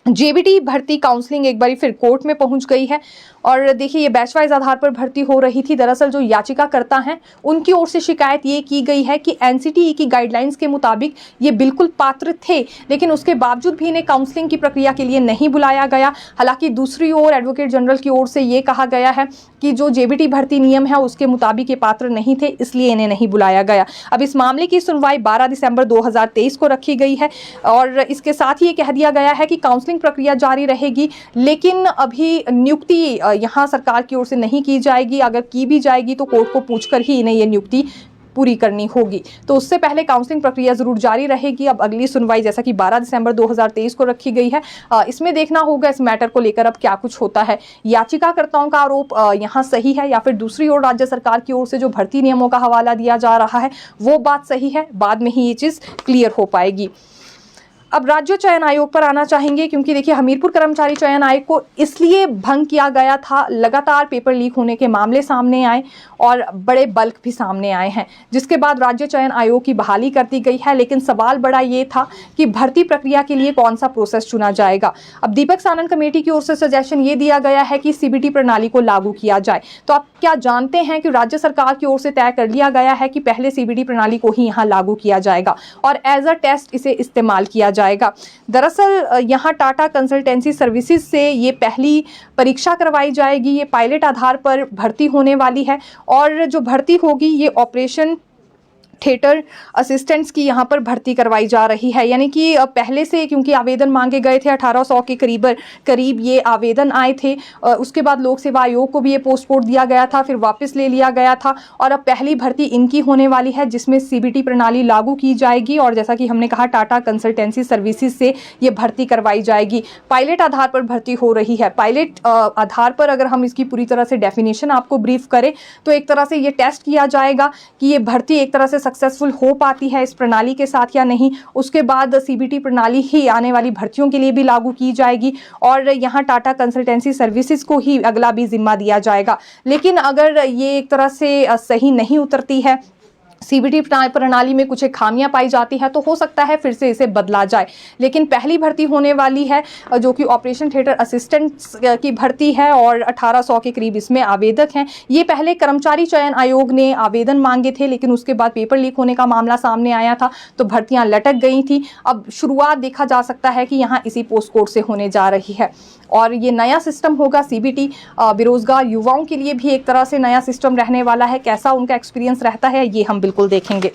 JBT भर्ती counselling एक बार फिर कोर्ट में पहुंच गई है। और देखिए, ये बैच वाइज आधार पर भर्ती हो रही थी। दरअसल जो याचिकाकर्ता हैं उनकी ओर से शिकायत ये की गई है कि एनसीटीई की गाइडलाइंस के मुताबिक ये बिल्कुल पात्र थे, लेकिन उसके बावजूद भी इन्हें काउंसलिंग की प्रक्रिया के लिए नहीं बुलाया गया। हालांकि दूसरी ओर एडवोकेट जनरल की ओर से ये कहा गया है कि जो जेबीटी भर्ती नियम है उसके मुताबिक ये पात्र नहीं थे, इसलिए इन्हें नहीं बुलाया गया। अब इस मामले की सुनवाई 12 दिसंबर 2023 को रखी गई है और इसके साथ ही ये कह दिया गया है कि काउंसलिंग प्रक्रिया जारी रहेगी, लेकिन अभी नियुक्ति यहाँ सरकार की ओर से नहीं की जाएगी। अगर की भी जाएगी तो कोर्ट को पूछकर ही इन्हें ये नियुक्ति पूरी करनी होगी। तो उससे पहले काउंसलिंग प्रक्रिया जरूर जारी रहेगी। अब अगली सुनवाई जैसा कि 12 दिसंबर 2023 को रखी गई है, इसमें देखना होगा इस मैटर को लेकर अब क्या कुछ होता है। याचिकाकर्ताओं का आरोप यहाँ सही है या फिर दूसरी ओर राज्य सरकार की ओर से जो भर्ती नियमों का हवाला दिया जा रहा है वो बात सही है, बाद में ही ये चीज़ क्लियर हो पाएगी। अब राज्य चयन आयोग पर आना चाहेंगे, क्योंकि देखिए हमीरपुर कर्मचारी चयन आयोग को इसलिए भंग किया गया था, लगातार पेपर लीक होने के मामले सामने आए और बड़े बल्क भी सामने आए हैं, जिसके बाद राज्य चयन आयोग की बहाली कर दी गई है। लेकिन सवाल बड़ा ये था कि भर्ती प्रक्रिया के लिए कौन सा प्रोसेस चुना जाएगा। अब दीपक सानन कमेटी की ओर से सजेशन ये दिया गया है कि सीबीटी प्रणाली को लागू किया जाए। तो आप क्या जानते हैं कि राज्य सरकार की ओर से तय कर लिया गया है कि पहले सीबीटी प्रणाली को ही यहाँ लागू किया जाएगा और एज अ टेस्ट इसे इस्तेमाल किया जाएगा। दरअसल यहाँ टाटा कंसल्टेंसी सर्विसेज से ये पहली परीक्षा करवाई जाएगी। ये पायलट आधार पर भर्ती होने वाली है और जो भर्ती होगी ये ऑपरेशन थिएटर असिस्टेंट्स की यहाँ पर भर्ती करवाई जा रही है। यानी कि पहले से क्योंकि आवेदन मांगे गए थे 1800 के करीब ये आवेदन आए थे। उसके बाद लोक सेवा आयोग को भी ये पोस्ट कोड दिया गया था, फिर वापस ले लिया गया था और अब पहली भर्ती इनकी होने वाली है जिसमें सीबीटी प्रणाली लागू की जाएगी। और जैसा कि हमने कहा टाटा कंसल्टेंसी सर्विसेज से ये भर्ती करवाई जाएगी। पायलट आधार पर भर्ती हो रही है। पायलट आधार पर अगर हम इसकी पूरी तरह से डेफिनेशन आपको ब्रीफ करें तो एक तरह से ये टेस्ट किया जाएगा कि ये भर्ती एक तरह से सक्सेसफुल हो पाती है इस प्रणाली के साथ या नहीं। उसके बाद सीबीटी प्रणाली ही आने वाली भर्तियों के लिए भी लागू की जाएगी और यहाँ टाटा कंसल्टेंसी सर्विसेज को ही अगला भी जिम्मा दिया जाएगा। लेकिन अगर ये एक तरह से सही नहीं उतरती है, सीबीटी प्रणाली में कुछ खामियां पाई जाती है, तो हो सकता है फिर से इसे बदला जाए। लेकिन पहली भर्ती होने वाली है जो कि ऑपरेशन थिएटर असिस्टेंट्स की भर्ती है और 1800 के करीब इसमें आवेदक हैं। ये पहले कर्मचारी चयन आयोग ने आवेदन मांगे थे, लेकिन उसके बाद पेपर लीक होने का मामला सामने आया था तो भर्तियां लटक गई थी। अब शुरुआत देखा जा सकता है कि यहाँ इसी पोस्ट कोड से होने जा रही है और ये नया सिस्टम होगा सीबीटी। बेरोजगार युवाओं के लिए भी एक तरह से नया सिस्टम रहने वाला है। कैसा उनका एक्सपीरियंस रहता है ये हम बिल्कुल देखेंगे।